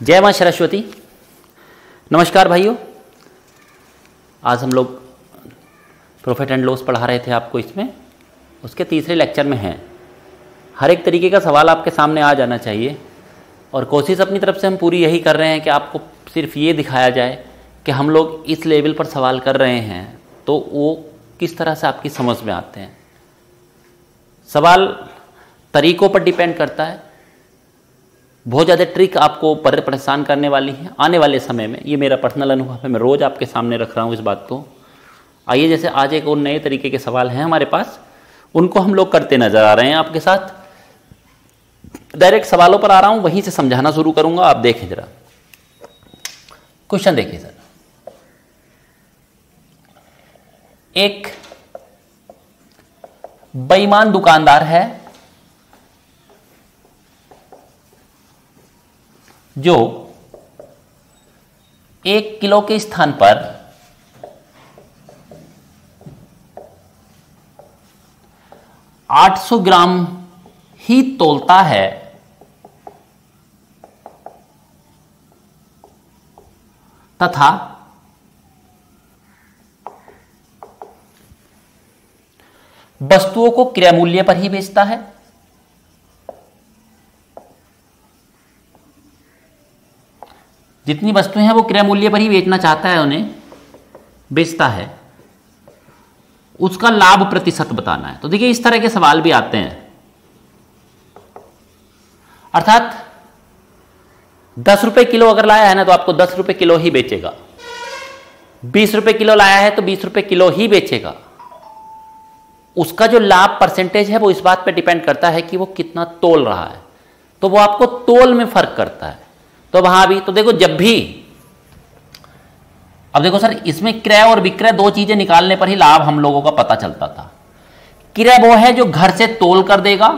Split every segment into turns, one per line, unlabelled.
जय मां सरस्वती। नमस्कार भाइयों, आज हम लोग प्रॉफिट एंड लॉस पढ़ा रहे थे आपको। इसमें उसके तीसरे लेक्चर में हैं। हर एक तरीके का सवाल आपके सामने आ जाना चाहिए और कोशिश अपनी तरफ से हम पूरी यही कर रहे हैं कि आपको सिर्फ ये दिखाया जाए कि हम लोग इस लेवल पर सवाल कर रहे हैं तो वो किस तरह से आपकी समझ में आते हैं। सवाल तरीकों पर डिपेंड करता है। बहुत ज़्यादा ट्रिक आपको परेशान करने वाली है आने वाले समय में। ये मेरा पर्सनल अनुभव है, मैं रोज़ आपके सामने रख रहा हूँ इस बात को। आइए, जैसे आज एक और नए तरीके के सवाल हैं हमारे पास, उनको हम लोग करते नज़र आ रहे हैं आपके साथ। डायरेक्ट सवालों पर आ रहा हूँ, वहीं से समझाना शुरू करूँगा। आप देखें जरा, क्वेश्चन देखिए सर। एक बेईमान दुकानदार है जो 1 किलो के स्थान पर 800 ग्राम ही तौलता है तथा वस्तुओं को क्रय मूल्य पर ही बेचता है। जितनी वस्तुएं हैं वो क्रय मूल्य पर ही बेचना चाहता है, उन्हें बेचता है। उसका लाभ प्रतिशत बताना है। तो देखिए, इस तरह के सवाल भी आते हैं। अर्थात 10 रुपए किलो अगर लाया है ना, तो आपको 10 रुपए किलो ही बेचेगा। 20 रुपए किलो लाया है तो 20 रुपए किलो ही बेचेगा। उसका जो लाभ परसेंटेज है वो इस बात पे डिपेंड करता है कि वो कितना तोल रहा है। तो वो आपको तोल में फर्क करता है। तो वहां भी तो देखो, जब भी अब देखो सर, इसमें क्रय और विक्रय दो चीजें निकालने पर ही लाभ हम लोगों का पता चलता था। क्रय वो है जो घर से तोल कर देगा,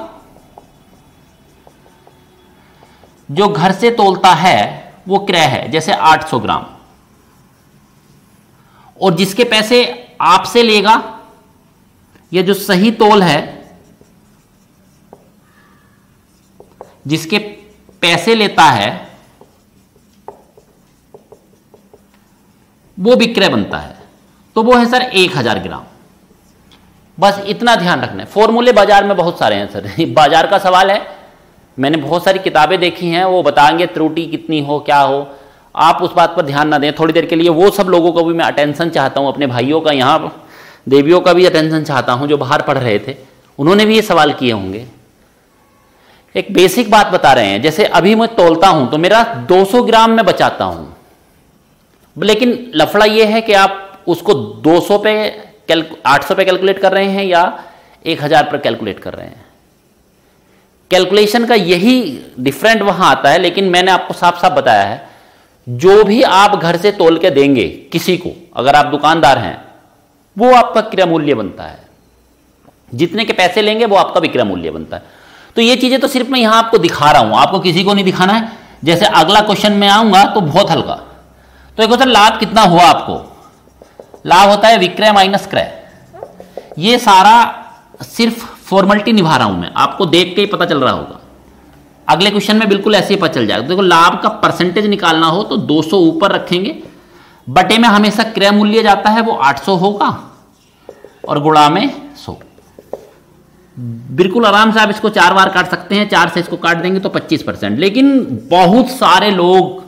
जो घर से तोलता है वो क्रय है, जैसे 800 ग्राम। और जिसके पैसे आपसे लेगा, ये जो सही तोल है, जिसके पैसे लेता है वो विक्रय बनता है। तो वो है सर 1000 ग्राम। बस इतना ध्यान रखना है। फॉर्मूले बाजार में बहुत सारे हैं सर। बाजार का सवाल है, मैंने बहुत सारी किताबें देखी हैं, वो बताएंगे त्रुटि कितनी हो क्या हो। आप उस बात पर ध्यान ना दें थोड़ी देर के लिए। वो सब लोगों को भी मैं अटेंशन चाहता हूं, अपने भाइयों का, यहाँ देवियों का भी अटेंशन चाहता हूं जो बाहर पढ़ रहे थे। उन्होंने भी ये सवाल किए होंगे। एक बेसिक बात बता रहे हैं। जैसे अभी मैं तोलता हूं तो मेरा 200 ग्राम में बचाता हूं, लेकिन लफड़ा यह है कि आप उसको 200 पे 800 पे कैलकुलेट कर रहे हैं या 1000 पर कैलकुलेट कर रहे हैं। कैलकुलेशन का यही डिफरेंट वहां आता है। लेकिन मैंने आपको साफ साफ बताया है, जो भी आप घर से तोल के देंगे किसी को, अगर आप दुकानदार हैं, वो आपका क्रय मूल्य बनता है। जितने के पैसे लेंगे वो आपका विक्रय मूल्य बनता है। तो ये चीजें तो सिर्फ मैं यहां आपको दिखा रहा हूं, आपको किसी को नहीं दिखाना है। जैसे अगला क्वेश्चन में आऊंगा तो बहुत हल्का। तो देखो सर, लाभ कितना हुआ आपको? लाभ होता है विक्रय माइनस क्रय। ये सारा सिर्फ फॉर्मेलिटी निभा रहा हूं मैं, आपको देख के ही पता चल रहा होगा। अगले क्वेश्चन में बिल्कुल ऐसे ही पता चल जाएगा। देखो, लाभ का परसेंटेज निकालना हो तो 200 ऊपर रखेंगे, बटे में हमेशा क्रय मूल्य जाता है, वो 800 होगा, और गुणा में 100। बिल्कुल आराम से आप इसको 4 बार काट सकते हैं। 4 से इसको काट देंगे तो 25%। लेकिन बहुत सारे लोग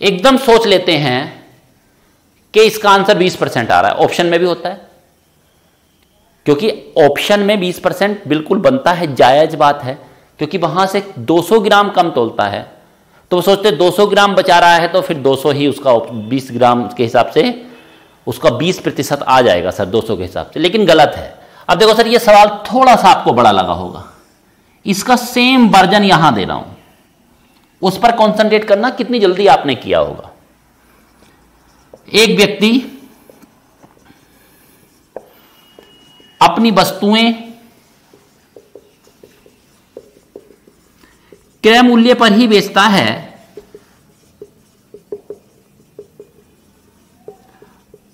एकदम सोच लेते हैं कि इसका आंसर 20% आ रहा है। ऑप्शन में भी होता है, क्योंकि ऑप्शन में 20% बिल्कुल बनता है, जायज बात है। क्योंकि वहां से 200 ग्राम कम तोलता है, तो वो सोचते 200 ग्राम बचा रहा है तो फिर 200 ही उसका 20 ग्राम के हिसाब से उसका 20% आ जाएगा सर 200 के हिसाब से। लेकिन गलत है। अब देखो सर, ये सवाल थोड़ा सा आपको बड़ा लगा होगा। इसका सेम वर्जन यहां दे रहा हूं, उस पर कॉन्सेंट्रेट करना कितनी जल्दी आपने किया होगा। एक व्यक्ति अपनी वस्तुएं क्रय मूल्य पर ही बेचता है,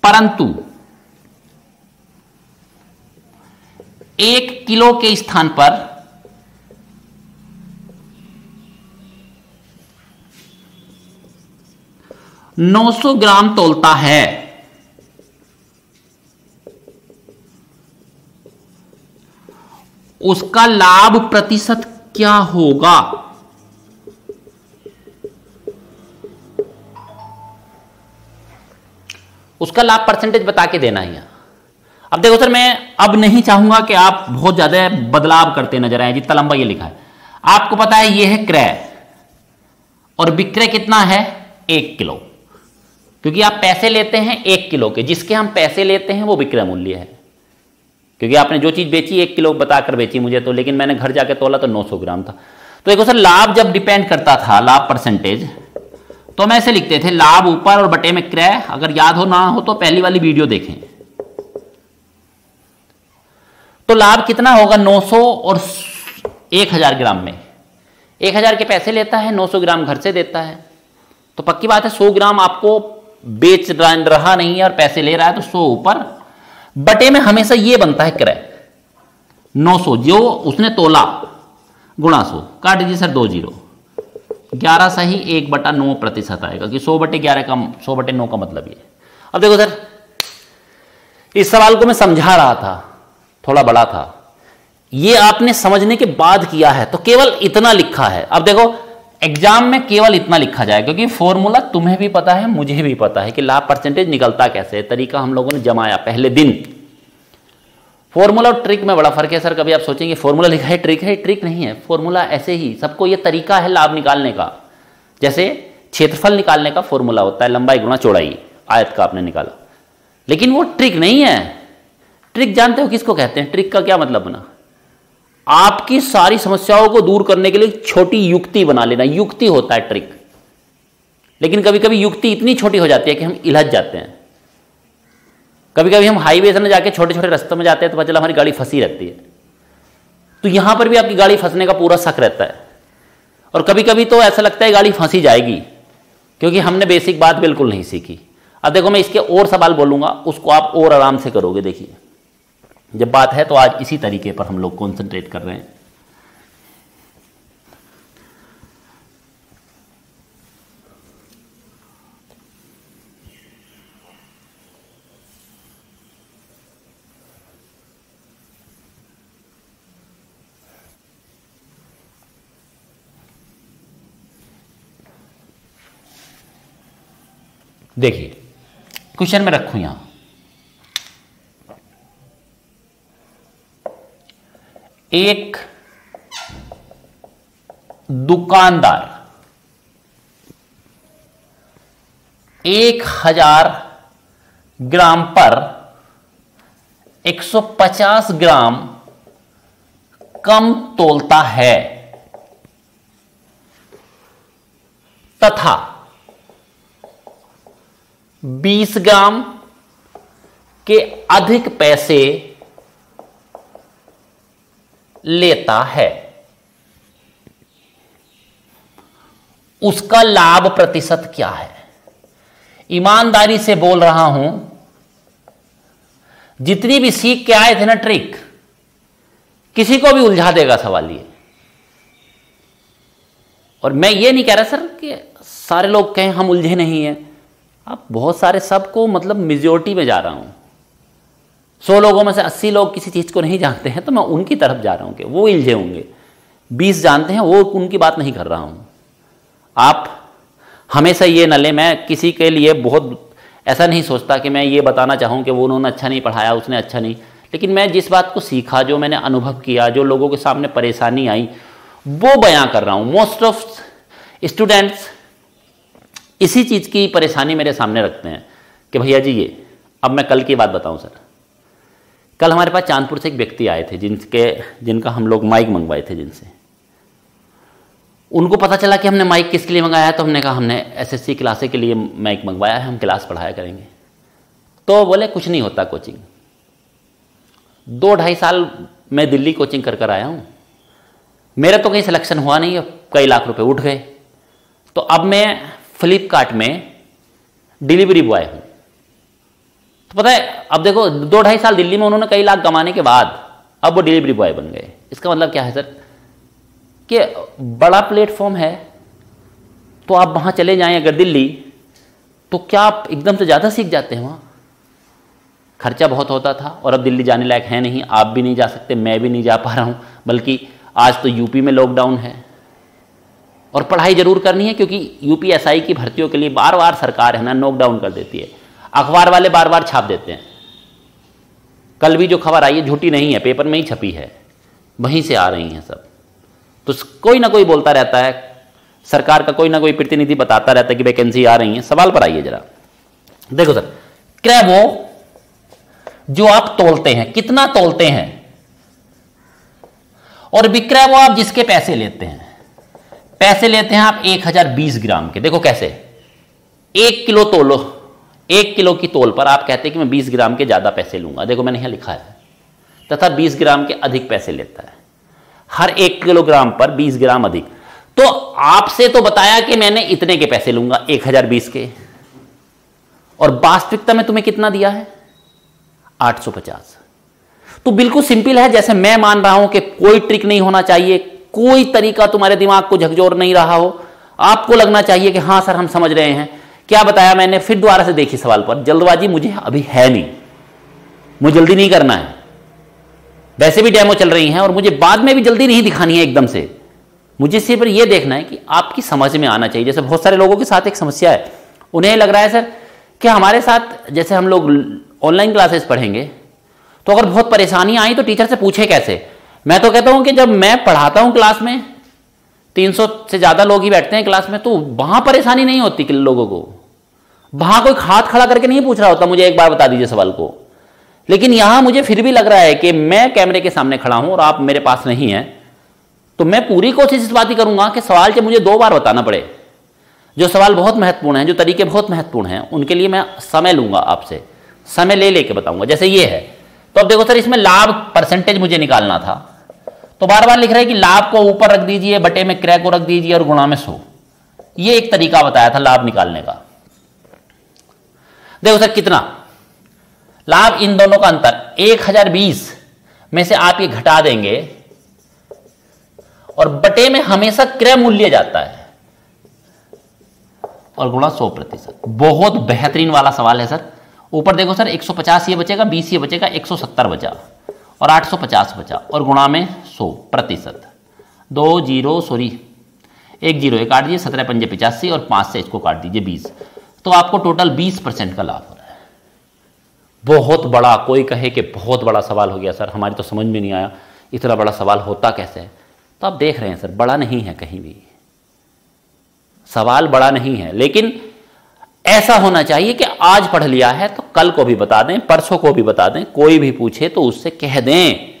परंतु 1 किलो के स्थान पर 900 ग्राम तोलता है, उसका लाभ प्रतिशत क्या होगा? उसका लाभ परसेंटेज बता के देना है। अब देखो सर, मैं अब नहीं चाहूंगा कि आप बहुत ज्यादा बदलाव करते नजर आए। जितना लंबा ये लिखा है, आपको पता है ये है क्रय और विक्रय कितना है? 1 किलो, क्योंकि आप पैसे लेते हैं 1 किलो के, जिसके हम पैसे लेते हैं वो विक्रय मूल्य है। क्योंकि आपने जो चीज बेची 1 किलो बताकर बेची मुझे तो, लेकिन मैंने घर जाके तोला तो 900 ग्राम था। तो देखो सर, लाभ जब डिपेंड करता था, लाभ परसेंटेज, तो हम ऐसे लिखते थे, लाभ ऊपर और बटे में क्रय। अगर याद हो ना हो तो पहली वाली वीडियो देखें। तो लाभ कितना होगा? 900 और 1000 ग्राम में 1000 के पैसे लेता है, 900 ग्राम घर से देता है। तो पक्की बात है 100 ग्राम आपको बेच रहा नहीं है और पैसे ले रहा है, तो 100 ऊपर बटे में हमेशा ये बनता है क्रय। 900 जो उसने तोला गुणा 100, काट दीजिए सर 2 जीरो, 11 सही 1/9% आएगा कि 100/11 का 100/9 का मतलब ये। अब देखो सर, इस सवाल को मैं समझा रहा था, थोड़ा बड़ा था, ये आपने समझने के बाद किया है तो केवल इतना लिखा है। अब देखो एग्जाम में केवल इतना लिखा जाए, क्योंकि फॉर्मूला तुम्हें भी पता है मुझे भी पता है कि लाभ परसेंटेज निकलता कैसे है। तरीका हम लोगों ने जमाया पहले दिन। फॉर्मूला और ट्रिक में बड़ा फर्क है सर। कभी आप सोचेंगे फॉर्मूला लिखा है, ट्रिक नहीं है। फॉर्मूला ऐसे ही सबको ये तरीका है लाभ निकालने का। जैसे क्षेत्रफल निकालने का फॉर्मूला होता है लंबाई गुणा चौड़ाई, आयत का आपने निकाला, लेकिन वो ट्रिक नहीं है। ट्रिक जानते हो किसको कहते हैं? ट्रिक का क्या मतलब बना? आपकी सारी समस्याओं को दूर करने के लिए छोटी युक्ति बना लेना, युक्ति होता है ट्रिक। लेकिन कभी कभी युक्ति इतनी छोटी हो जाती है कि हम इलझ जाते हैं। कभी कभी हम हाईवे से न जाके छोटे छोटे रास्तों में जाते हैं तो पता चला हमारी गाड़ी फंसी रहती है। तो यहां पर भी आपकी गाड़ी फंसने का पूरा शक रहता है, और कभी कभी तो ऐसा लगता है गाड़ी फंसी जाएगी, क्योंकि हमने बेसिक बात बिल्कुल नहीं सीखी। अब देखो मैं इसके और सवाल बोलूंगा, उसको आप और आराम से करोगे। देखिए जब बात है तो आज इसी तरीके पर हम लोग कॉन्सेंट्रेट कर रहे हैं। देखिए क्वेश्चन में रखूं यहां, एक दुकानदार 1000 ग्राम पर 150 ग्राम कम तोलता है तथा 20 ग्राम के अधिक पैसे लेता है, उसका लाभ प्रतिशत क्या है? ईमानदारी से बोल रहा हूं, जितनी भी सीख के आए थे ना ट्रिक, किसी को भी उलझा देगा सवाल ये। और मैं ये नहीं कह रहा सर कि सारे लोग कहें हम उलझे नहीं हैं। अब बहुत सारे सबको मतलब मेजॉरिटी में जा रहा हूं। 100 लोगों में से 80 लोग किसी चीज को नहीं जानते हैं, तो मैं उनकी तरफ जा रहा हूं कि वो उलझे होंगे। 20 जानते हैं, वो उनकी बात नहीं कर रहा हूं। आप हमेशा ये न ले, मैं किसी के लिए बहुत ऐसा नहीं सोचता कि मैं ये बताना चाहूं कि वो उन्होंने अच्छा नहीं पढ़ाया, उसने अच्छा नहीं। लेकिन मैं जिस बात को सीखा, जो मैंने अनुभव किया, जो लोगों के सामने परेशानी आई, वो बयां कर रहा हूं। मोस्ट ऑफ स्टूडेंट्स इसी चीज की परेशानी मेरे सामने रखते हैं कि भैया जी ये। अब मैं कल की बात बताऊं सर, कल हमारे पास चांदपुर से एक व्यक्ति आए थे जिनका हम लोग माइक मंगवाए थे जिनसे। उनको पता चला कि हमने माइक किसके लिए मंगाया है, तो हमने कहा हमने एसएससी क्लासे के लिए माइक मंगवाया है, हम क्लास पढ़ाया करेंगे। तो बोले कुछ नहीं होता कोचिंग। 2-2.5 साल मैं दिल्ली कोचिंग कर आया हूँ, मेरा तो कहीं सिलेक्शन हुआ नहीं है, कई लाख रुपए उठ गए। तो अब मैं फ्लिपकार्ट में डिलीवरी बॉय हूँ। तो पता है, अब देखो 2-2.5 साल दिल्ली में उन्होंने कई लाख कमाने के बाद अब वो डिलीवरी बॉय बन गए। इसका मतलब क्या है सर कि बड़ा प्लेटफॉर्म है, तो आप वहां चले जाएं अगर दिल्ली, तो क्या आप एकदम से ज़्यादा सीख जाते हैं? वहाँ खर्चा बहुत होता था और अब दिल्ली जाने लायक है नहीं, आप भी नहीं जा सकते, मैं भी नहीं जा पा रहा हूँ, बल्कि आज तो यूपी में लॉकडाउन है। और पढ़ाई जरूर करनी है क्योंकि यूपीएसआई की भर्तियों के लिए बार बार सरकार है ना नॉकडाउन कर देती है, अखबार वाले बार बार छाप देते हैं। कल भी जो खबर आई है झूठी नहीं है, पेपर में ही छपी है, वहीं से आ रही हैं सब। तो कोई ना कोई बोलता रहता है, सरकार का कोई ना कोई प्रतिनिधि बताता रहता है कि वैकेंसी आ रही है। सवाल पर आइए जरा, देखो सर, क्रैबो जो आप तोलते हैं, कितना तोलते हैं, और विक्रय वो आप जिसके पैसे लेते हैं, पैसे लेते हैं आप 1020 ग्राम के। देखो कैसे, 1 किलो तोलो, 1 किलो की तोल पर आप कहते हैं कि मैं 20 ग्राम के ज्यादा पैसे लूंगा। देखो मैंने यहां लिखा है, तथा 20 ग्राम के अधिक पैसे लेता है, हर 1 किलोग्राम पर 20 ग्राम अधिक। तो आपसे तो बताया कि मैंने इतने के पैसे लूंगा 1020 के, और वास्तविकता में तुम्हें कितना दिया है? 850। तो बिल्कुल सिंपल है, जैसे मैं मान रहा हूं कि कोई ट्रिक नहीं होना चाहिए, कोई तरीका तुम्हारे दिमाग को झकझोर नहीं रहा हो, आपको लगना चाहिए कि हां सर हम समझ रहे हैं क्या बताया मैंने। फिर दोबारा से देखिए सवाल पर, जल्दबाजी मुझे अभी है नहीं, मुझे जल्दी नहीं करना है, वैसे भी डेमो चल रही हैं और मुझे बाद में भी जल्दी नहीं दिखानी है एकदम से। मुझे सिर्फ ये देखना है कि आपकी समझ में आना चाहिए। जैसे बहुत सारे लोगों के साथ एक समस्या है, उन्हें लग रहा है सर कि हमारे साथ जैसे हम लोग ऑनलाइन क्लासेस पढ़ेंगे तो अगर बहुत परेशानी आई तो टीचर से पूछे कैसे। मैं तो कहता हूं कि जब मैं पढ़ाता हूं क्लास में, 300 से ज्यादा लोग ही बैठते हैं क्लास में, तो वहां परेशानी नहीं होती कि लोगों को, वहां कोई हाथ खड़ा करके नहीं पूछ रहा होता मुझे एक बार बता दीजिए सवाल को। लेकिन यहां मुझे फिर भी लग रहा है कि मैं कैमरे के सामने खड़ा हूं और आप मेरे पास नहीं है, तो मैं पूरी कोशिश इस बात ही करूंगा कि सवाल जब मुझे 2 बार बताना पड़े, जो सवाल बहुत महत्वपूर्ण है, जो तरीके बहुत महत्वपूर्ण हैं, उनके लिए मैं समय लूंगा, आपसे समय ले लेके बताऊंगा। जैसे ये है, तो अब देखो सर इसमें लाभ परसेंटेज मुझे निकालना था, तो बार बार लिख रहा है कि लाभ को ऊपर रख दीजिए, बटे में क्रय को रख दीजिए और गुणा में 100। ये एक तरीका बताया था लाभ निकालने का। देखो सर कितना लाभ, इन दोनों का अंतर 1020 में से आप ये घटा देंगे और बटे में हमेशा क्रय मूल्य जाता है और गुणा 100%। बहुत बेहतरीन वाला सवाल है सर। ऊपर देखो सर 150 ये बचेगा, 20 ये बचेगा, 170 बचा और 850 बचा और गुणा में 100%। 2 जीरो सॉरी 1 जीरो ये काट दीजिए, 17 पंजे 85 और 5 से इसको काट दीजिए 20, तो आपको टोटल 20% का लाभ हो रहा है। बहुत बड़ा, कोई कहे कि बहुत बड़ा सवाल हो गया सर, हमारी तो समझ में नहीं आया इतना बड़ा सवाल होता कैसे है। तो आप देख रहे हैं सर बड़ा नहीं है, कहीं भी सवाल बड़ा नहीं है, लेकिन ऐसा होना चाहिए कि आज पढ़ लिया है तो कल को भी बता दें, परसों को भी बता दें, कोई भी पूछे तो उससे कह दें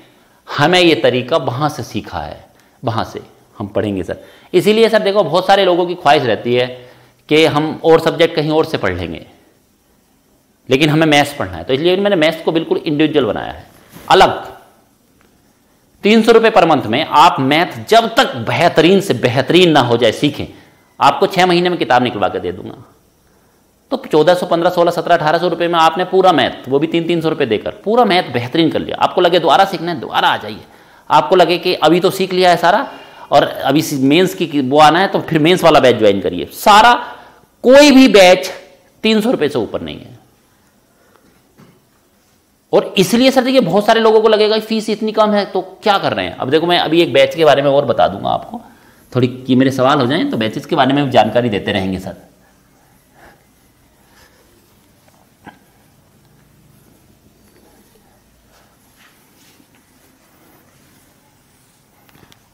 हमें ये तरीका वहां से सीखा है, वहां से हम पढ़ेंगे सर। इसीलिए सर देखो बहुत सारे लोगों की ख्वाहिश रहती है कि हम और सब्जेक्ट कहीं और से पढ़ लेंगे, लेकिन हमें मैथ्स पढ़ना है, तो इसलिए मैंने मैथ्स को बिल्कुल इंडिविजुअल बनाया है, अलग। 300 रुपये पर मंथ में आप मैथ जब तक बेहतरीन से बेहतरीन ना हो जाए सीखें, आपको 6 महीने में किताब निकलवा कर दे दूंगा। तो 1400, 1500, 1600, 1700, 1800 रुपये में आपने पूरा मैथ, वो भी 300-300 रुपये देकर पूरा मैथ बेहतरीन कर लिया। आपको लगे दोबारा सीखना है, दोबारा आ जाइए। आपको लगे कि अभी तो सीख लिया है सारा और अभी मेंस की वो आना है, तो फिर मेंस वाला बैच ज्वाइन करिए। सारा कोई भी बैच 300 रुपये से ऊपर नहीं है। और इसलिए सर देखिए बहुत सारे लोगों को लगेगा फीस इतनी कम है तो क्या कर रहे हैं। अब देखो मैं अभी एक बैच के बारे में और बता दूंगा आपको, थोड़ी कि मेरे सवाल हो जाएं तो बैचेस के बारे में जानकारी देते रहेंगे सर।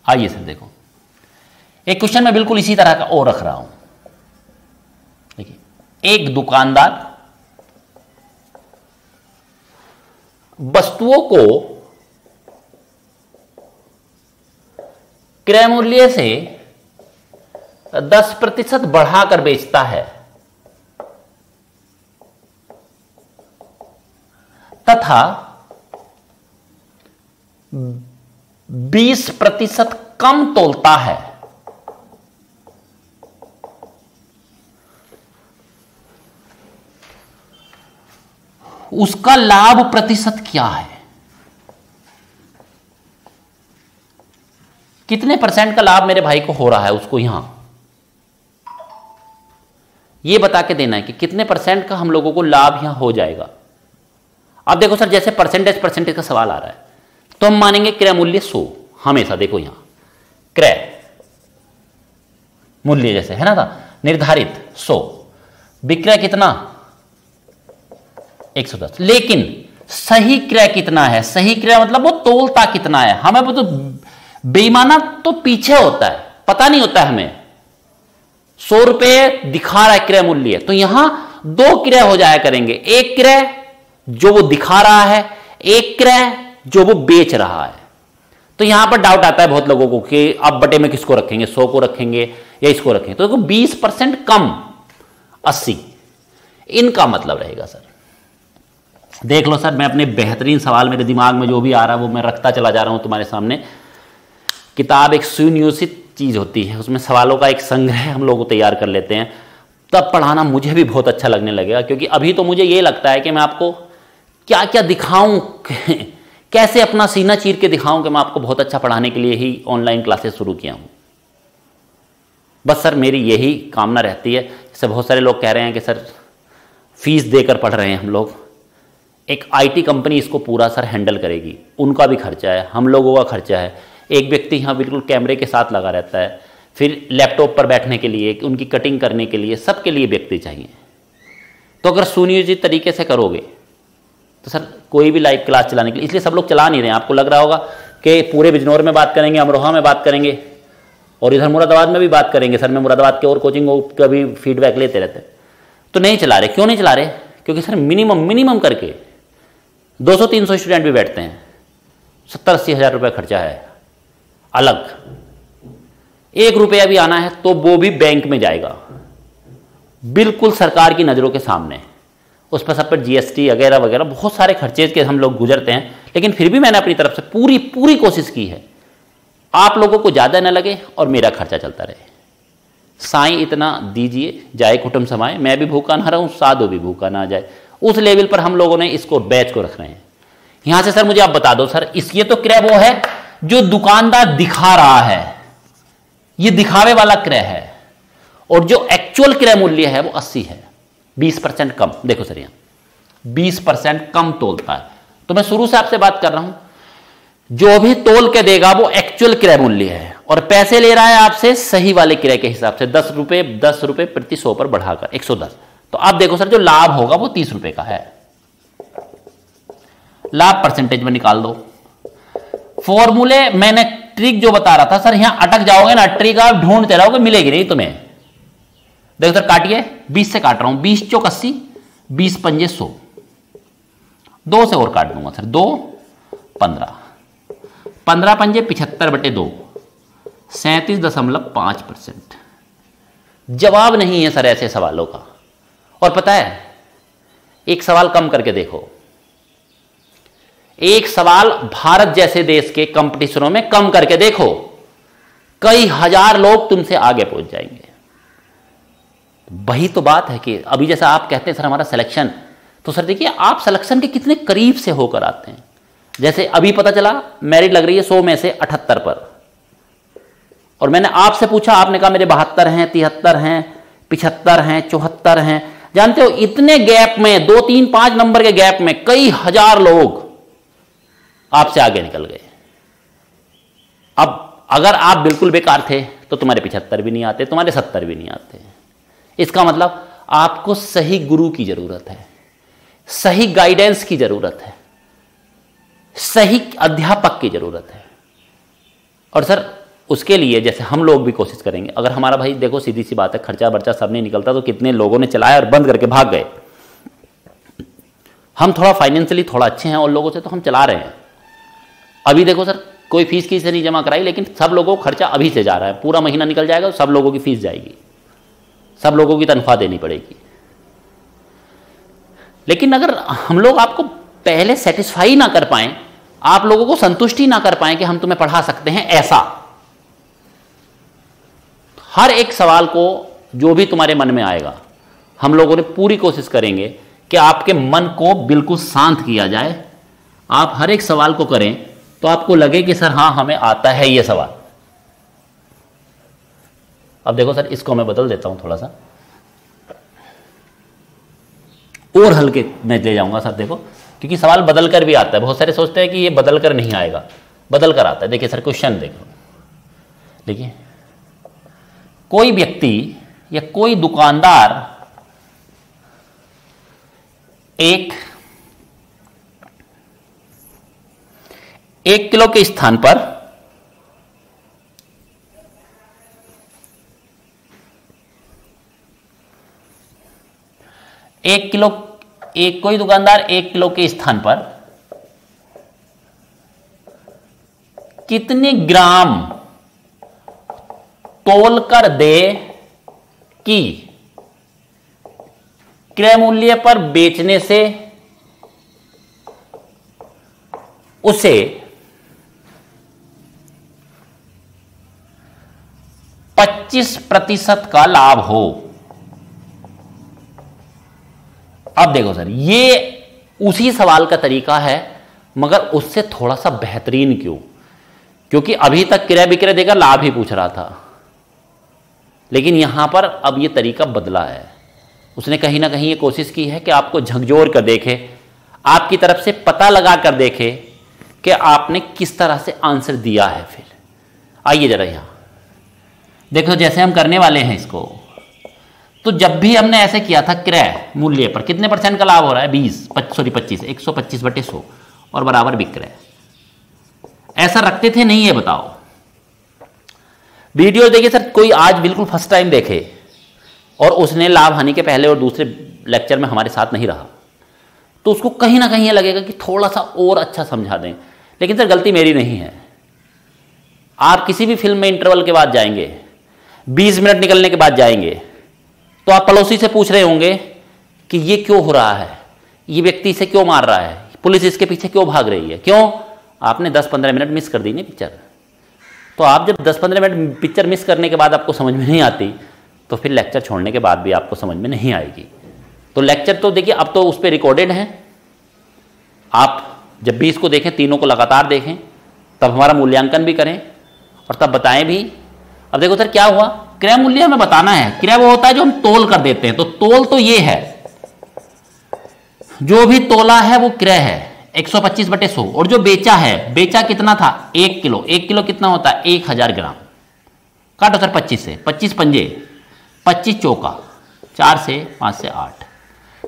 आइए सर देखो, एक क्वेश्चन मैं बिल्कुल इसी तरह का और रख रहा हूं। देखिए, एक दुकानदार वस्तुओं को क्रय मूल्य से 10% बढ़ाकर बेचता है तथा 20% कम तोलता है, उसका लाभ प्रतिशत क्या है? कितने % का लाभ मेरे भाई को हो रहा है उसको यहां ये बता के देना है कि कितने परसेंट का हम लोगों को लाभ यहां हो जाएगा। अब देखो सर, जैसे परसेंटेज का सवाल आ रहा है तो हम मानेंगे क्रय मूल्य 100 हमेशा। देखो यहां क्रय मूल्य जैसे है ना था निर्धारित 100, विक्रय कितना 110। लेकिन सही क्रय कितना है? सही क्रय मतलब वो तोलता कितना है। हमें वो तो बेईमाना तो पीछे होता है, पता नहीं होता है हमें। 100 रुपए दिखा रहा है क्रय मूल्य, तो यहां 2 क्रय हो जाया करेंगे, एक क्रय जो वो दिखा रहा है, एक क्रय जो वो बेच रहा है। तो यहां पर डाउट आता है बहुत लोगों को कि अब बटे में किसको रखेंगे, 100 को रखेंगे या इसको रखेंगे। तो देखो 20% कम 80, इनका मतलब रहेगा सर। देख लो सर, मैं अपने बेहतरीन सवाल मेरे दिमाग में जो भी आ रहा है वो मैं रखता चला जा रहा हूं तुम्हारे सामने। किताब एक सुनियोजित चीज होती है, उसमें सवालों का एक संग्रह हम लोग तैयार कर लेते हैं, तब पढ़ाना मुझे भी बहुत अच्छा लगने लगेगा। क्योंकि अभी तो मुझे ये लगता है कि मैं आपको क्या क्या दिखाऊं कैसे अपना सीना चीर के दिखाऊं कि मैं आपको बहुत अच्छा पढ़ाने के लिए ही ऑनलाइन क्लासेस शुरू किया हूं। बस सर मेरी यही कामना रहती है। जैसे बहुत सारे लोग कह रहे हैं कि सर फीस देकर पढ़ रहे हैं हम लोग, एक आईटी कंपनी इसको पूरा सर हैंडल करेगी, उनका भी खर्चा है, हम लोगों का खर्चा है। एक व्यक्ति यहाँ बिल्कुल कैमरे के साथ लगा रहता है, फिर लैपटॉप पर बैठने के लिए, उनकी कटिंग करने के लिए, सबके लिए व्यक्ति चाहिए। तो अगर सुनियोजित तरीके से करोगे तो सर कोई भी लाइव क्लास चलाने के लिए, इसलिए सब लोग चला नहीं रहे हैं। आपको लग रहा होगा कि पूरे बिजनौर में बात करेंगे, अमरोहा में बात करेंगे और इधर मुरादाबाद में भी बात करेंगे। सर मैं मुरादाबाद के और कोचिंग का भी फीडबैक लेते रहते हैं, तो नहीं चला रहे। क्यों नहीं चला रहे? क्योंकि सर मिनिमम करके 200-300 स्टूडेंट भी बैठते हैं, 70-80 हज़ार रुपये खर्चा है अलग। 1 रुपया भी आना है तो वो भी बैंक में जाएगा, बिल्कुल सरकार की नज़रों के सामने। उस पर सब पर जीएसटी वगैरह वगैरह बहुत सारे खर्चे के हम लोग गुजरते हैं। लेकिन फिर भी मैंने अपनी तरफ से पूरी कोशिश की है आप लोगों को ज़्यादा न लगे और मेरा खर्चा चलता रहे। साईं इतना दीजिए जाए कुटुंब समाए, मैं भी भूखा ना रहूं, साधु भी भूखा ना जाए। उस लेवल पर हम लोगों ने इसको बैच को रख रहे हैं। यहां से सर मुझे आप बता दो सर, ये तो क्रय वो है जो दुकानदार दिखा रहा है, ये दिखावे वाला क्रय है, और जो एक्चुअल क्रय मूल्य है वो 80 है, 20% कम। देखो सर यहां 20% कम तोलता है। तो मैं शुरू से आपसे बात कर रहा हूं, जो भी तोल के देगा वो एक्चुअल क्रय मूल्य है, और पैसे ले रहा है आपसे सही वाले क्रय के हिसाब से 10 रुपए प्रति 100 पर बढ़ाकर 110। तो आप देखो सर जो लाभ होगा वो 30 रुपए का है। लाभ परसेंटेज में निकाल दो। फॉर्मूले मैंने ट्रिक जो बता रहा था सर, यहां अटक जाओगे ना, ट्रिक आप ढूंढते रहोगे, मिलेगी नहीं तुम्हें। देखो सर काटिए, 20 से काट रहा हूं, 20 चौक 80, 20 पंजे 100, 2 से और काट दूंगा सर, 2 15, 15 पंजे 75/2, 37.5%। जवाब नहीं है सर ऐसे सवालों का। और पता है, एक सवाल कम करके देखो, एक सवाल भारत जैसे देश के कंपटीशनों में कम करके देखो, कई हजार लोग तुमसे आगे पहुंच जाएंगे। वही तो बात है कि अभी जैसा आप कहते हैं सर हमारा सिलेक्शन, तो सर देखिए आप सिलेक्शन के कितने करीब से होकर आते हैं। जैसे अभी पता चला मेरिट लग रही है 100 में से 78 पर, और मैंने आपसे पूछा, आपने कहा मेरे 72 हैं, 73 हैं, 75 हैं, 74 हैं। जानते हो इतने गैप में, 2 3 5 नंबर के गैप में कई हजार लोग आपसे आगे निकल गए। अब अगर आप बिल्कुल बेकार थे तो तुम्हारे 75 भी नहीं आते, तुम्हारे 70 भी नहीं आते। इसका मतलब आपको सही गुरु की जरूरत है, सही गाइडेंस की जरूरत है, सही अध्यापक की जरूरत है। और सर उसके लिए जैसे हम लोग भी कोशिश करेंगे। अगर हमारा भाई देखो सीधी सी बात है, खर्चा बर्चा सब नहीं निकलता, तो कितने लोगों ने चलाया और बंद करके भाग गए। हम थोड़ा फाइनेंशियली थोड़ा अच्छे हैं और लोगों से, तो हम चला रहे हैं। अभी देखो सर कोई फीस किसी से नहीं जमा कराई, लेकिन सब लोगों को खर्चा अभी से जा रहा है। पूरा महीना निकल जाएगा तो सब लोगों की फीस जाएगी, सब लोगों की तनख्वाह देनी पड़ेगी। लेकिन अगर हम लोग आपको पहले सेटिस्फाई ना कर पाए, आप लोगों को संतुष्टि ना कर पाए कि हम तुम्हें पढ़ा सकते हैं ऐसा, हर एक सवाल को जो भी तुम्हारे मन में आएगा, हम लोगों ने पूरी कोशिश करेंगे कि आपके मन को बिल्कुल शांत किया जाए। आप हर एक सवाल को करें तो आपको लगे कि सर हाँ हमें आता है ये सवाल। अब देखो सर इसको मैं बदल देता हूं थोड़ा सा, और हल्के में ले जाऊंगा सर, देखो क्योंकि सवाल बदल कर भी आता है। बहुत सारे सोचते हैं कि ये बदल कर नहीं आएगा, बदल कर आता है। देखिए सर क्वेश्चन देखो, देखिए कोई व्यक्ति या कोई दुकानदार एक किलो के स्थान पर कोई दुकानदार 1 किलो के स्थान पर कितने ग्राम तोल कर दे कि क्रय मूल्य पर बेचने से उसे 25% का लाभ हो। अब देखो सर, ये उसी सवाल का तरीका है मगर उससे थोड़ा सा बेहतरीन। क्यों? क्योंकि अभी तक क्रय विक्रय देकर लाभ ही पूछ रहा था, लेकिन यहां पर अब ये तरीका बदला है। उसने कहीं ना कहीं ये कोशिश की है कि आपको झकझोर कर देखे, आपकी तरफ से पता लगा कर देखे कि आपने किस तरह से आंसर दिया है। फिर आइए जरा यहां देखो, जैसे हम करने वाले हैं इसको, तो जब भी हमने ऐसे किया था क्रय मूल्य पर कितने % का लाभ हो रहा है, 25 125/100 और बराबर विक्रय, ऐसा रखते थे नहीं? ये बताओ। वीडियो देखिए सर, कोई आज बिल्कुल फर्स्ट टाइम देखे और उसने लाभ हानि के पहले और दूसरे लेक्चर में हमारे साथ नहीं रहा, तो उसको कहीं ना कहीं ये लगेगा कि थोड़ा सा और अच्छा समझा दें। लेकिन सर गलती मेरी नहीं है। आप किसी भी फिल्म में इंटरवल के बाद जाएंगे, 20 मिनट निकलने के बाद जाएंगे, तो आप पड़ोसी से पूछ रहे होंगे कि ये क्यों हो रहा है, ये व्यक्ति इसे क्यों मार रहा है, पुलिस इसके पीछे क्यों भाग रही है। क्यों? आपने 10-15 मिनट मिस कर दी ना पिक्चर। तो आप जब 10-15 मिनट पिक्चर मिस करने के बाद आपको समझ में नहीं आती, तो फिर लेक्चर छोड़ने के बाद भी आपको समझ में नहीं आएगी। तो लेक्चर तो देखिए अब तो उस पर रिकॉर्डेड है, आप जब भी इसको देखें, तीनों को लगातार देखें, तब हमारा मूल्यांकन भी करें और तब बताएं भी। अब देखो सर क्या हुआ, क्रय मूल्य हमें बताना है। क्रय वो होता है जो हम तोल कर देते हैं, तो तोल तो ये है, जो भी तोला है वो क्रय है 125/100, और जो बेचा है, बेचा कितना था 1 किलो। 1 किलो कितना होता है 1000 ग्राम। काटो सर 25 से, 25 पंजे 25 चौका, 4 से 5 से 8,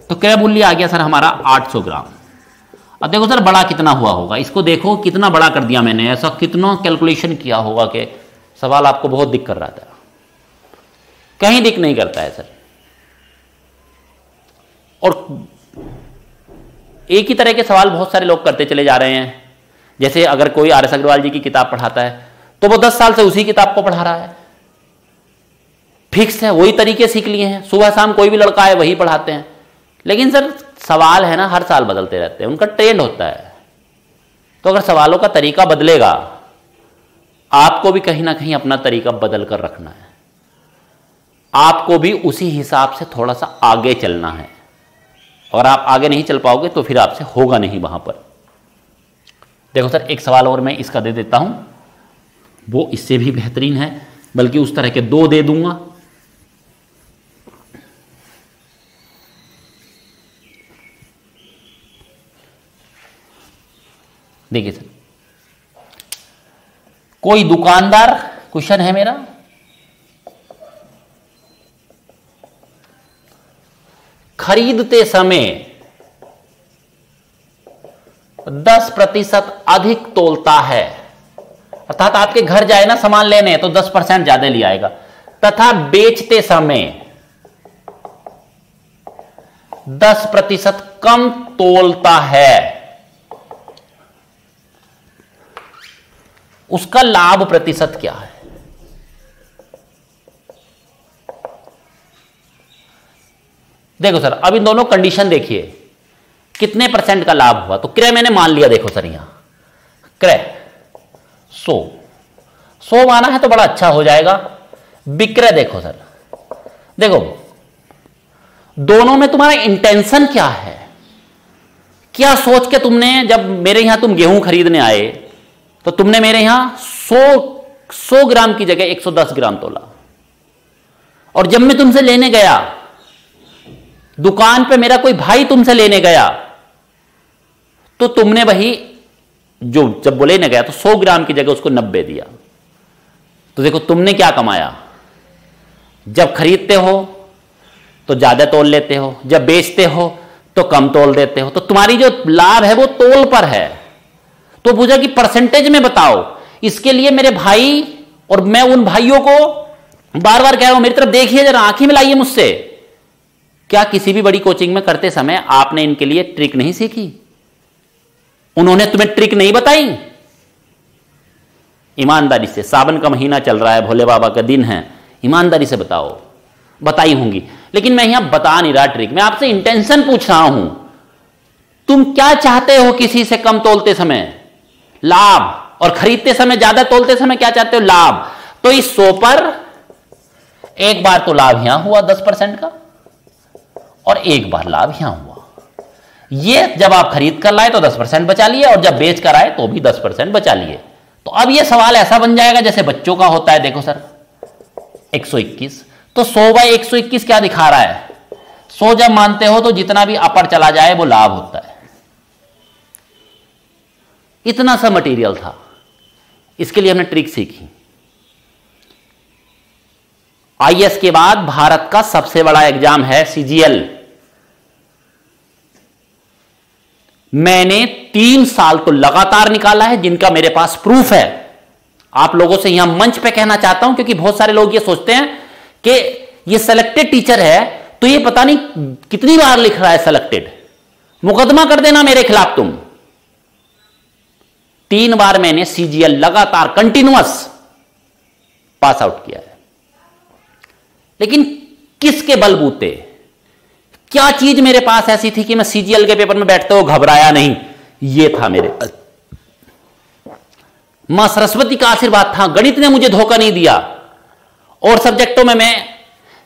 तो क्रय मूल्य आ गया सर हमारा 800 ग्राम। अब देखो सर बड़ा कितना हुआ होगा, इसको देखो कितना बड़ा कर दिया मैंने, ऐसा कितना कैलकुलेशन किया होगा कि सवाल आपको बहुत दिक्कत कर रहा था। कहीं दिक्कत नहीं करता है सर। और एक ही तरह के सवाल बहुत सारे लोग करते चले जा रहे हैं। जैसे अगर कोई RS अग्रवाल जी की किताब पढ़ाता है तो वो 10 साल से उसी किताब को पढ़ा रहा है, फिक्स है, वही तरीके सीख लिए हैं, सुबह शाम कोई भी लड़का है वही पढ़ाते हैं। लेकिन सर सवाल है ना, हर साल बदलते रहते हैं, उनका ट्रेंड होता है। तो अगर सवालों का तरीका बदलेगा, आपको भी कहीं ना कहीं अपना तरीका बदल कर रखना है, आपको भी उसी हिसाब से थोड़ा सा आगे चलना है। और आप आगे नहीं चल पाओगे तो फिर आपसे होगा नहीं वहां पर। देखो सर एक सवाल और मैं इसका दे देता हूं, वो इससे भी बेहतरीन है, बल्कि उस तरह के 2 दे दूंगा। देखिए सर, कोई दुकानदार, क्वेश्चन है मेरा, खरीदते समय 10% अधिक तोलता है, अर्थात आपके घर जाए ना सामान लेने तो 10% ज्यादा ले आएगा, तथा बेचते समय 10% कम तोलता है, उसका लाभ प्रतिशत क्या है? देखो सर अब इन दोनों कंडीशन देखिए, कितने % का लाभ हुआ। तो क्रय मैंने मान लिया, देखो सर यहां क्रय 100 माना है तो बड़ा अच्छा हो जाएगा। विक्रय देखो सर, देखो दोनों में तुम्हारा इंटेंशन क्या है, क्या सोच के तुमने, जब मेरे यहां तुम गेहूं खरीदने आए तो तुमने मेरे यहां 100 ग्राम की जगह 110 ग्राम तोला, और जब मैं तुमसे लेने गया दुकान पे मेरा कोई भाई तुमसे लेने गया तो तुमने वही जो जब वो लेने गया तो 100 ग्राम की जगह उसको 90 दिया, तो देखो तुमने क्या कमाया। जब खरीदते हो तो ज्यादा तोल लेते हो, जब बेचते हो तो कम तोल देते हो, तो तुम्हारी जो लाभ है वो तोल पर है। तो पूछा कि परसेंटेज में बताओ। इसके लिए मेरे भाई और मैं उन भाइयों को बार बार कह रहा हूं, मेरी तरफ देखिए जरा, आंखें मिलाइए मुझसे। क्या किसी भी बड़ी कोचिंग में करते समय आपने इनके लिए ट्रिक नहीं सीखी? उन्होंने तुम्हें ट्रिक नहीं बताई? ईमानदारी से, सावन का महीना चल रहा है, भोले बाबा का दिन है, ईमानदारी से बताओ। बताई होंगी, लेकिन मैं यहां बता नहीं रहा ट्रिक, मैं आपसे इंटेंशन पूछ रहा हूं। तुम क्या चाहते हो किसी से कम तोलते समय? लाभ। और खरीदते समय ज्यादा तोलते समय क्या चाहते हो? लाभ। तो इस 100 पर एक बार तो लाभ यहां हुआ 10% का, और एक बार लाभ यहां हुआ। ये जब आप खरीद कर लाए तो 10% बचा लिए, और जब बेच कर आए तो भी 10% बचा लिए। तो अब ये सवाल ऐसा बन जाएगा जैसे बच्चों का होता है। देखो सर 121, तो 100/121 क्या दिखा रहा है? 100 जब मानते हो तो जितना भी अपर चला जाए वो लाभ होता है। इतना सा मटेरियल था, इसके लिए हमने ट्रिक सीखी। आईएएस के बाद भारत का सबसे बड़ा एग्जाम है सीजीएल। मैंने 3 साल तो लगातार निकाला है, जिनका मेरे पास प्रूफ है। आप लोगों से यहां मंच पे कहना चाहता हूं, क्योंकि बहुत सारे लोग ये सोचते हैं कि ये सेलेक्टेड टीचर है तो ये पता नहीं कितनी बार लिख रहा है सेलेक्टेड, मुकदमा कर देना मेरे खिलाफ तुम। 3 बार मैंने सीजीएल लगातार कंटिन्यूअस पास आउट किया है। लेकिन किसके बलबूते? क्या चीज मेरे पास ऐसी थी कि मैं सीजीएल के पेपर में बैठते हो घबराया नहीं? ये था मेरे मां सरस्वती का आशीर्वाद था। गणित ने मुझे धोखा नहीं दिया। और सब्जेक्टों में मैं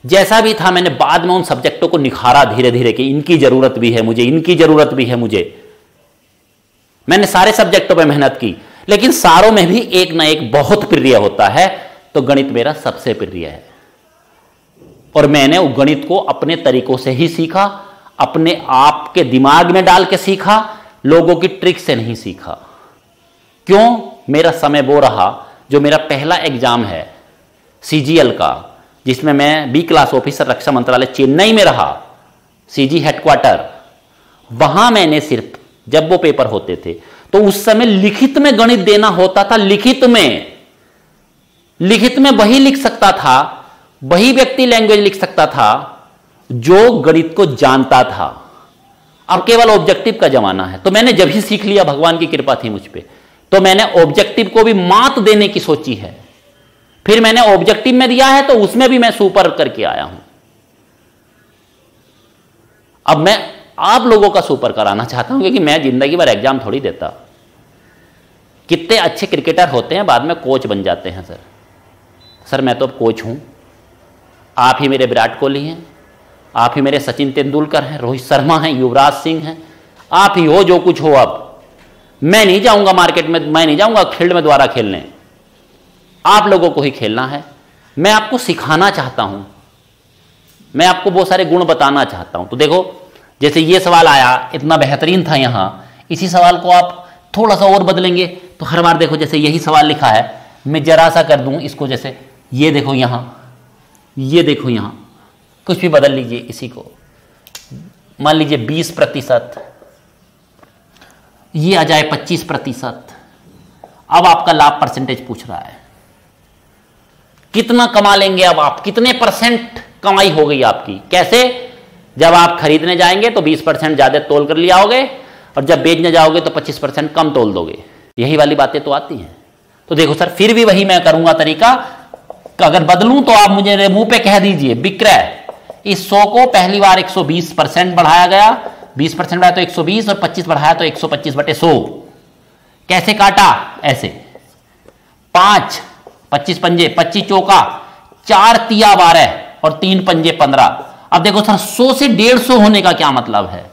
जैसा भी था, मैंने बाद में उन सब्जेक्टों को निखारा धीरे धीरे कि इनकी जरूरत भी है मुझे, इनकी जरूरत भी है मुझे। मैंने सारे सब्जेक्टों पे मेहनत की, लेकिन सारों में भी एक ना एक बहुत प्रिय होता है, तो गणित मेरा सबसे प्रिय है। और मैंने वो गणित को अपने तरीकों से ही सीखा, अपने आप के दिमाग में डाल के सीखा, लोगों की ट्रिक से नहीं सीखा। क्यों? मेरा समय वो रहा जो मेरा पहला एग्जाम है सीजीएल का, जिसमें मैं बी क्लास ऑफिसर रक्षा मंत्रालय चेन्नई में रहा, सीजी हेडक्वार्टर। वहां मैंने सिर्फ जब वो पेपर होते थे तो उस समय लिखित में गणित देना होता था। लिखित में वही लिख सकता था, वही व्यक्ति लैंग्वेज लिख सकता था जो गणित को जानता था। अब केवल ऑब्जेक्टिव का जमाना है। तो मैंने जब ही सीख लिया, भगवान की कृपा थी मुझ पे, तो मैंने ऑब्जेक्टिव को भी मात देने की सोची है। फिर मैंने ऑब्जेक्टिव में दिया है तो उसमें भी मैं सुपर करके आया हूं। अब मैं आप लोगों का सुपर कराना चाहता हूं, क्योंकि मैं जिंदगी भर एग्जाम थोड़ी देता। कितने अच्छे क्रिकेटर होते हैं बाद में कोच बन जाते हैं। सर मैं तो अब कोच हूं। आप ही मेरे विराट कोहली हैं, आप ही मेरे सचिन तेंदुलकर हैं, रोहित शर्मा हैं, युवराज सिंह हैं। आप ही हो जो कुछ हो। अब मैं नहीं जाऊंगा मार्केट में, मैं नहीं जाऊंगा फील्ड में दोबारा खेलने। आप लोगों को ही खेलना है। मैं आपको सिखाना चाहता हूं, मैं आपको बहुत सारे गुण बताना चाहता हूं। तो देखो, जैसे ये सवाल आया, इतना बेहतरीन था यहां, इसी सवाल को आप थोड़ा सा और बदलेंगे तो हर बार देखो, जैसे यही सवाल लिखा है, मैं जरा सा कर दूं इसको, जैसे ये देखो यहां, ये देखो यहां, कुछ भी बदल लीजिए इसी को। मान लीजिए 20%, ये आ जाए 25%। अब आपका लाभ परसेंटेज पूछ रहा है, कितना कमा लेंगे अब आप, कितने परसेंट कमाई हो गई आपकी? कैसे? जब आप खरीदने जाएंगे तो 20% ज्यादा तोल कर लिया होगे, और जब बेचने जाओगे तो 25% कम तोल दोगे। यही वाली बातें तो आती हैं। तो देखो सर, फिर भी वही मैं करूंगा तरीका। अगर बदलूं तो आप मुझे मुंह पे कह दीजिए, विक्रय इस 100 को पहली बार 120% बढ़ाया गया, 20% बढ़ाया तो 120, और 25 बढ़ाया तो 125/100। कैसे काटा? ऐसे 5, 25 पंजे, 25 चौका, 4 तिया 12 और 3 पंजे 15। अब देखो सर, 100 से 150 होने का क्या मतलब है?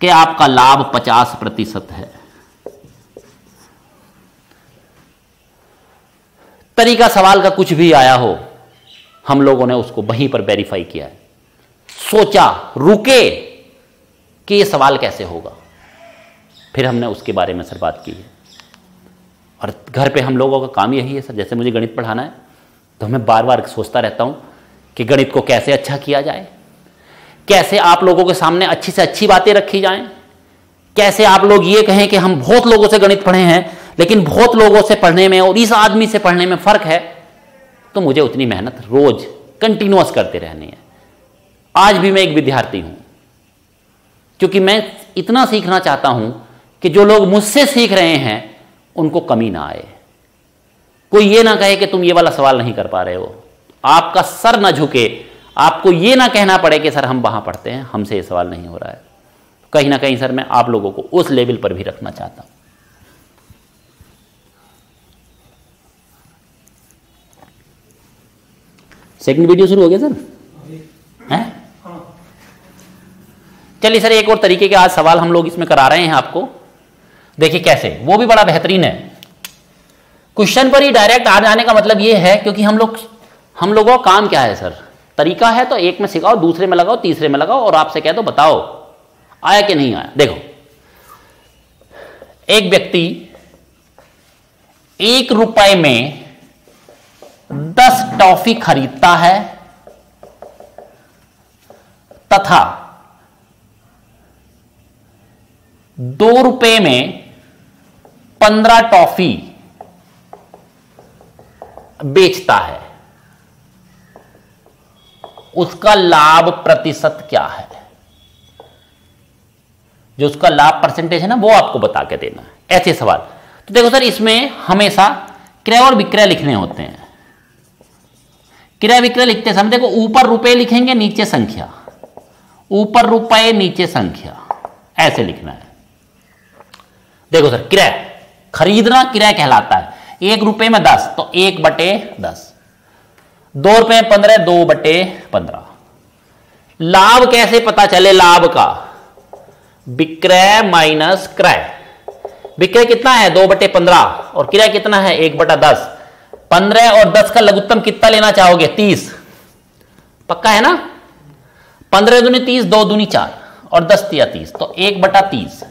कि आपका लाभ 50% है। तरीका सवाल का कुछ भी आया हो, हम लोगों ने उसको वहीं पर वेरीफाई किया है। सोचा, रुके कि ये सवाल कैसे होगा, फिर हमने उसके बारे में सर बात की है। और घर पे हम लोगों का काम यही है सर, जैसे मुझे गणित पढ़ाना है तो मैं बार बार सोचता रहता हूं कि गणित को कैसे अच्छा किया जाए, कैसे आप लोगों के सामने अच्छी से अच्छी बातें रखी जाएं, कैसे आप लोग ये कहें कि हम बहुत लोगों से गणित पढ़े हैं लेकिन बहुत लोगों से पढ़ने में और इस आदमी से पढ़ने में फर्क है। तो मुझे उतनी मेहनत रोज कंटिन्यूअस करते रहनी है। आज भी मैं एक विद्यार्थी हूं, क्योंकि मैं इतना सीखना चाहता हूं कि जो लोग मुझसे सीख रहे हैं उनको कमी ना आए। कोई ये ना कहे कि तुम ये वाला सवाल नहीं कर पा रहे हो, आपका सर ना झुके, आपको ये ना कहना पड़े कि सर हम वहां पढ़ते हैं, हमसे ये सवाल नहीं हो रहा है। कहीं ना कहीं सर मैं आप लोगों को उस लेवल पर भी रखना चाहता हूं। सेकंड वीडियो शुरू हो गया सर? हैं? चलिए सर, एक और तरीके के आज सवाल हम लोग इसमें करा रहे हैं आपको। देखिए कैसे, वो भी बड़ा बेहतरीन है। क्वेश्चन पर ही डायरेक्ट आ जाने का मतलब ये है, क्योंकि हम लोगों का काम क्या है सर, तरीका है तो एक में सिखाओ, दूसरे में लगाओ, तीसरे में लगाओ और आपसे कह दो बताओ आया कि नहीं आया। देखो, एक व्यक्ति 1 रुपए में 10 टॉफी खरीदता है तथा 2 रुपए में 15 टॉफी बेचता है, उसका लाभ प्रतिशत क्या है? जो उसका लाभ परसेंटेज है ना, वो आपको बता के देना है। ऐसे सवाल तो देखो सर, इसमें हमेशा क्रय और विक्रय लिखने होते हैं। क्रय विक्रय लिखते समय देखो, ऊपर रुपए लिखेंगे, नीचे संख्या, ऊपर रुपए नीचे संख्या, ऐसे लिखना है। देखो सर, क्रय खरीदना क्रय कहलाता है। 1 रुपए में 10 तो 1/10, 2 रुपए में 15 2/15। लाभ कैसे पता चले? लाभ का विक्रय माइनस क्रय। विक्रय कितना है? 2/15 और क्रय कितना है? 1/10। 15 और 10 का लघुत्तम कितना लेना चाहोगे? 30। पक्का है ना? 15 दूनी 30, 2 दूनी 4 और 10 तिया 30, तो 1/30।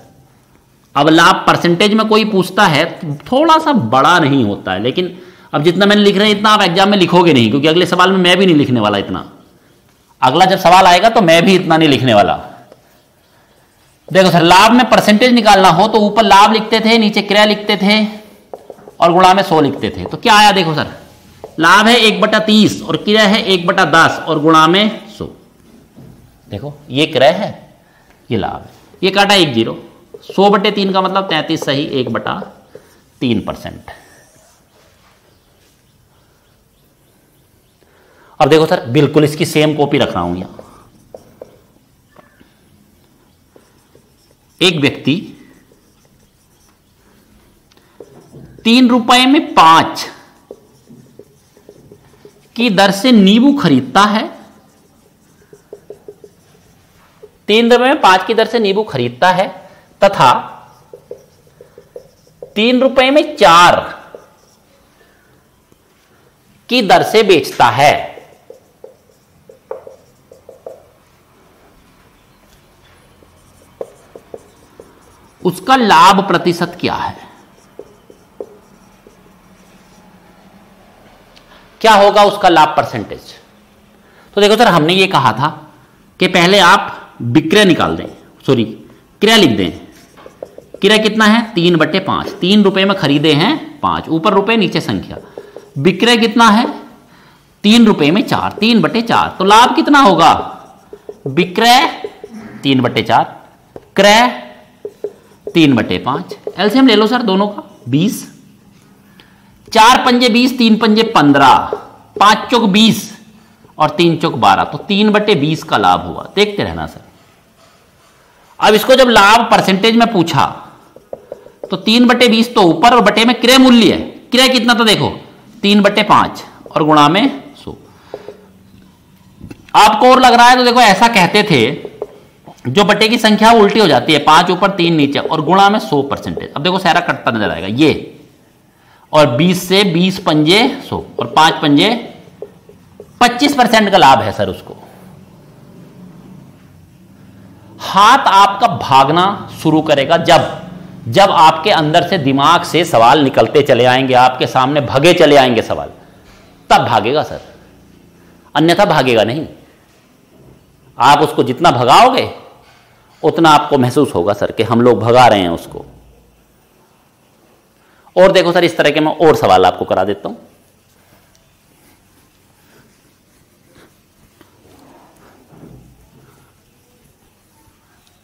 अब लाभ परसेंटेज में कोई पूछता है तो थोड़ा सा बड़ा नहीं होता है, लेकिन अब जितना मैंने लिख रहे हैं इतना आप एग्जाम में लिखोगे नहीं, क्योंकि अगले सवाल में मैं भी नहीं लिखने वाला इतना। अगला जब सवाल आएगा तो मैं भी इतना नहीं लिखने वाला। देखो सर, लाभ में परसेंटेज निकालना हो तो ऊपर लाभ लिखते थे, नीचे क्रय लिखते थे और गुणा में 100 लिखते थे। तो क्या आया? देखो सर, लाभ है 1/30 और क्रय है 1/10 और गुणा में 100। देखो, ये क्रय है, ये लाभ है, ये काटा 1 0। 100/3 का मतलब 33 सही, 1/3%। अब देखो सर, बिल्कुल इसकी सेम कॉपी रख रहा हूं यहां। एक व्यक्ति 3 रुपए में 5 की दर से नींबू खरीदता है। 3 रुपए में 5 की दर से नींबू खरीदता है तथा 3 रुपए में 4 की दर से बेचता है। उसका लाभ प्रतिशत क्या है? क्या होगा उसका लाभ परसेंटेज? तो देखो सर, हमने ये कहा था कि पहले आप विक्रय निकाल दें, सॉरी क्रय लिख दें। क्रय कितना है? 3/5। 3 रुपए में खरीदे हैं 5, ऊपर रुपए नीचे संख्या। विक्रय कितना है? 3 रुपए में 4, 3/4। तो लाभ कितना होगा? विक्रय 3/4, क्रय 3/5। एलसीएम ले लो सर दोनों का, 20। 4 पंजे 20, 3 पंजे 15, 5 चौक 20 और 3 चौक 12, तो 3/20 का लाभ हुआ। देखते रहना सर। अब इसको जब लाभ परसेंटेज में पूछा तो 3/20 तो ऊपर और बटे में क्रय मूल्य है। क्रय कितना था? देखो 3/5 और गुणा में 100। आपको और लग रहा है तो देखो, ऐसा कहते थे जो बटे की संख्या उल्टी हो जाती है, 5 ऊपर 3 नीचे और गुणा में 100%। अब देखो सारा कटता नजर आएगा ये, और 20 से 20 पंजे 100 और 5 पंजे 25% का लाभ है सर उसको। हाथ आपका भागना शुरू करेगा जब आपके अंदर से दिमाग से सवाल निकलते चले आएंगे, आपके सामने भगे चले आएंगे सवाल, तब भागेगा सर, अन्यथा भागेगा नहीं। आप उसको जितना भगाओगे उतना आपको महसूस होगा सर कि हम लोग भगा रहे हैं उसको। और देखो सर, इस तरह के मैं और सवाल आपको करा देता हूं।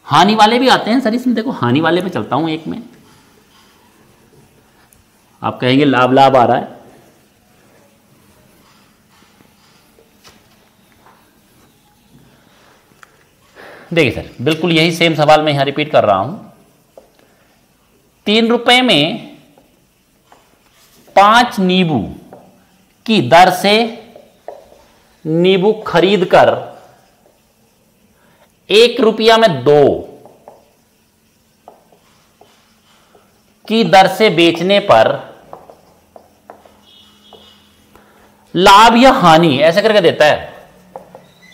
हानि वाले भी आते हैं सर इसमें। देखो हानि वाले पे चलता हूं एक में। आप कहेंगे लाभ लाभ आ रहा है। देखिए सर, बिल्कुल यही सेम सवाल मैं यहां रिपीट कर रहा हूं। 3 रुपए में 5 नींबू की दर से नींबू खरीद कर 1 रुपया में 2 की दर से बेचने पर लाभ या हानि, ऐसे करके देता है,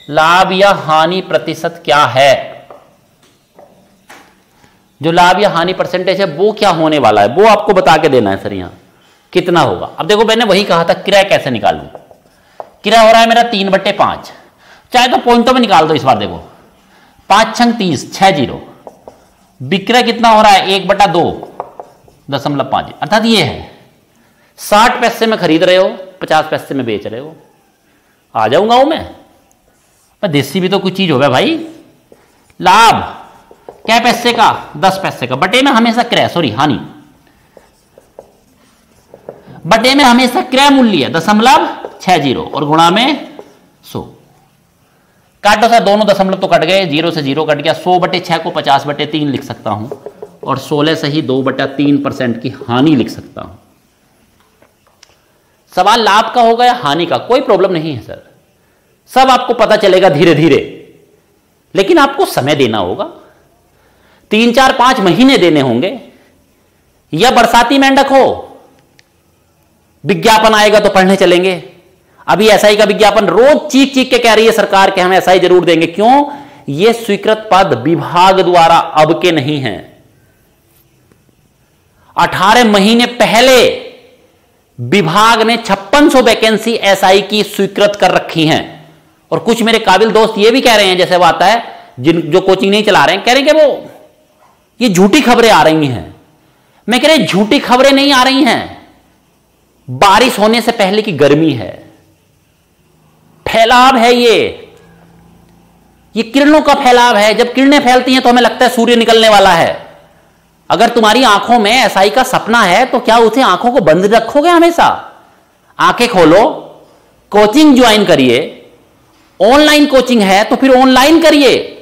लाभ या हानि प्रतिशत क्या है। जो लाभ या हानि परसेंटेज है वो क्या होने वाला है वो आपको बता के देना है सर। यहां कितना होगा। अब देखो मैंने वही कहा था किराया कैसे निकालूं। किराया हो रहा है मेरा 3/5, चाहे तो पॉइंटों में निकाल दो इस बार। देखो 5 छंग 30, 6 जीरो। विक्रय कितना हो रहा है 1/2.5, अर्थात ये है 60 पैसे में खरीद रहे हो, 50 पैसे में बेच रहे हो। आ जाऊंगा वो मैं देसी भी तो कुछ चीज हो गया भाई। लाभ क्या पैसे का, 10 पैसे का, बटे में हमेशा क्रय, सॉरी हानि, बटे में हमेशा क्रय मूल्य 0.60 और गुणा में 100। काटो सर, दोनों दशमलव तो कट गए, 0 से 0 कट गया। 100/6 को 50/3 लिख सकता हूं और 16 से ही 2/3% की हानि लिख सकता हूं। सवाल लाभ का होगा या हानि का, कोई प्रॉब्लम नहीं है सर, सब आपको पता चलेगा धीरे धीरे, लेकिन आपको समय देना होगा। 3, 4, 5 महीने देने होंगे। या बरसाती मेंढक हो, विज्ञापन आएगा तो पढ़ने चलेंगे। अभी एसआई का विज्ञापन रोज चीख चीख के कह रही है सरकार कि हम एसआई जरूर देंगे। क्यों? यह स्वीकृत पद विभाग द्वारा अब के नहीं है। 18 महीने पहले विभाग ने 5600 वैकेंसी एसआई की स्वीकृत कर रखी हैं। और कुछ मेरे काबिल दोस्त ये भी कह रहे हैं, जैसे वो आता है जो कोचिंग नहीं चला रहे हैं, कह रहे हैं कि वो ये झूठी खबरें आ रही हैं। मैं कह रहा झूठी खबरें नहीं आ रही हैं, बारिश होने से पहले की गर्मी है, फैलाव है, ये किरणों का फैलाव है। जब किरणें फैलती हैं तो हमें लगता है सूर्य निकलने वाला है। अगर तुम्हारी आंखों में एसआई का सपना है तो क्या उसे आंखों को बंद रखोगे हमेशा? आंखें खोलो, कोचिंग ज्वाइन करिए। ऑनलाइन कोचिंग है तो फिर ऑनलाइन करिए,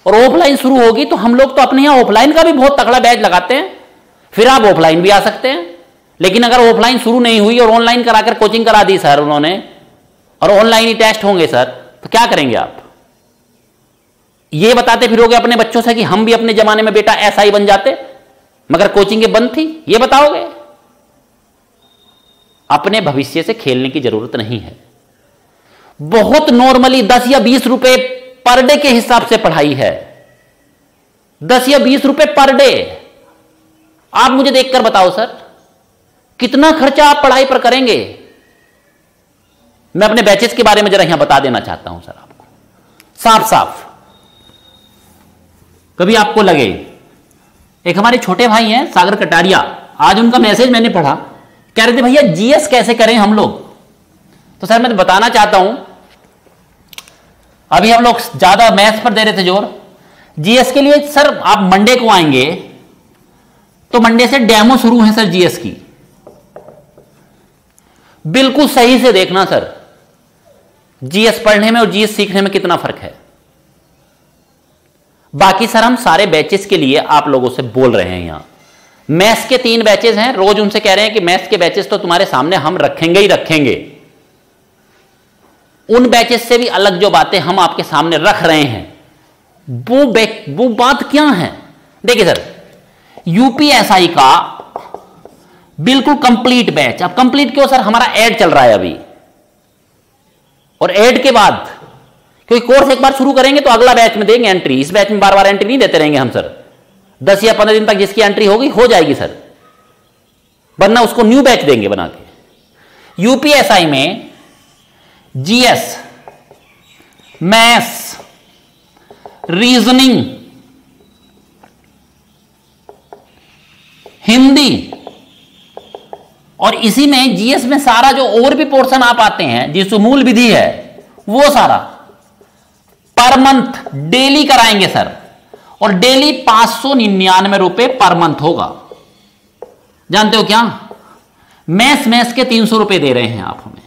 और ऑफलाइन शुरू होगी तो हम लोग तो अपने यहां ऑफलाइन का भी बहुत तगड़ा बैच लगाते हैं, फिर आप ऑफलाइन भी आ सकते हैं। लेकिन अगर ऑफलाइन शुरू नहीं हुई और ऑनलाइन कराकर कोचिंग करा दी सर उन्होंने, और ऑनलाइन ही टेस्ट होंगे सर, तो क्या करेंगे आप? ये बताते फिरोगे अपने बच्चों से कि हम भी अपने जमाने में बेटा ऐसा ही बन जाते मगर कोचिंगें बंद थी, ये बताओगे? अपने भविष्य से खेलने की जरूरत नहीं है। बहुत नॉर्मली 10 या 20 रुपए पर डे के हिसाब से पढ़ाई है। 10 या 20 रुपए पर डे। आप मुझे देखकर बताओ सर, कितना खर्चा आप पढ़ाई पर करेंगे? मैं अपने बैचेस के बारे में जरा यहां बता देना चाहता हूं सर आपको, साफ साफ। कभी आपको लगे, एक हमारे छोटे भाई हैं सागर कटारिया, आज उनका मैसेज मैंने पढ़ा, कह रहे थे भैया जीएस कैसे करें हम लोग। तो सर मैं बताना चाहता हूं, अभी हम लोग ज्यादा मैथ्स पर दे रहे थे जोर। जीएस के लिए सर आप मंडे को आएंगे तो मंडे से डेमो शुरू है सर जीएस की। बिल्कुल सही से देखना सर, जीएस पढ़ने में और जीएस सीखने में कितना फर्क है। बाकी सर हम सारे बैचेस के लिए आप लोगों से बोल रहे हैं। यहां मैथ्स के 3 बैचेस हैं, रोज उनसे कह रहे हैं कि मैथ्स के बैचेस तो तुम्हारे सामने हम रखेंगे ही रखेंगे। उन बैचेस से भी अलग जो बातें हम आपके सामने रख रहे हैं वो बात क्या है? देखिए सर, यूपीएसआई का बिल्कुल कंप्लीट बैच। अब कंप्लीट क्यों सर? हमारा ऐड चल रहा है अभी, और ऐड के बाद क्योंकि कोर्स एक बार शुरू करेंगे तो अगला बैच में देंगे एंट्री, इस बैच में बार बार एंट्री नहीं देते रहेंगे हम सर। 10 या 15 दिन तक जिसकी एंट्री होगी हो जाएगी सर, वरना उसको न्यू बैच देंगे बना के। यूपीएसआई में जीएस, मैथ्स, रीजनिंग, हिंदी, और इसी में जीएस में सारा जो और भी पोर्शन आप आते हैं, जिस मूल विधि है वो सारा पर मंथ डेली कराएंगे सर, और डेली 599 रुपए पर मंथ होगा। जानते हो क्या, मैथ्स के 300 रुपए दे रहे हैं आप हमें,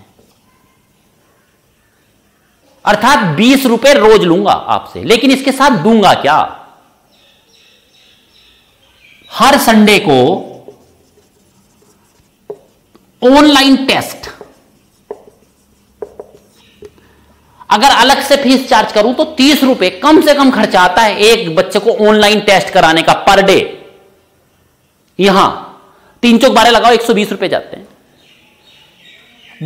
अर्थात 20 रुपए रोज लूंगा आपसे। लेकिन इसके साथ दूंगा क्या, हर संडे को ऑनलाइन टेस्ट। अगर अलग से फीस चार्ज करूं तो 30 रुपए कम से कम खर्चा आता है एक बच्चे को ऑनलाइन टेस्ट कराने का पर डे। यहां 3 चौक 12 लगाओ 120 रुपए जाते हैं।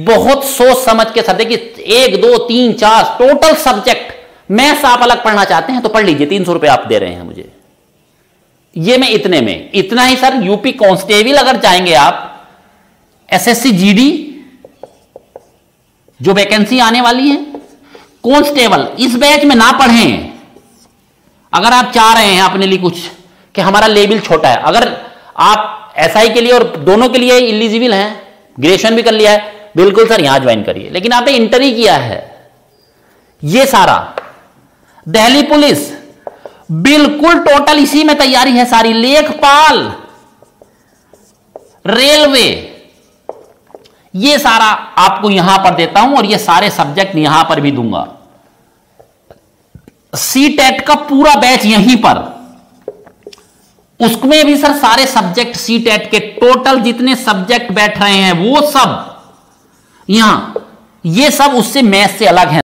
बहुत सोच समझ के सर, देखिए 1 2 3 4 टोटल सब्जेक्ट, मैथ्स आप अलग पढ़ना चाहते हैं तो पढ़ लीजिए, 300 रुपए आप दे रहे हैं मुझे। ये मैं इतने में, इतना ही सर। यूपी कांस्टेबल अगर चाहेंगे आप, एसएससी जीडी जो वैकेंसी आने वाली है, कांस्टेबल इस बैच में ना पढ़ें। अगर आप चाह रहे हैं अपने लिए कुछ कि हमारा लेवल छोटा है, अगर आप एसआई के लिए और दोनों के लिए एलिजिबल हैं, ग्रेजुएशन भी कर लिया है, बिल्कुल सर यहां ज्वाइन करिए। लेकिन आपने इंटर ही किया है, ये सारा दिल्ली पुलिस बिल्कुल टोटल इसी में तैयारी है सारी, लेखपाल, रेलवे, ये सारा आपको यहां पर देता हूं, और ये सारे सब्जेक्ट यहां पर भी दूंगा। सीटेट का पूरा बैच यहीं पर, उसमें भी सर सारे सब्जेक्ट सीटेट के टोटल जितने सब्जेक्ट बैठ रहे हैं वो सब यहां, ये सब उससे मैथ से अलग है।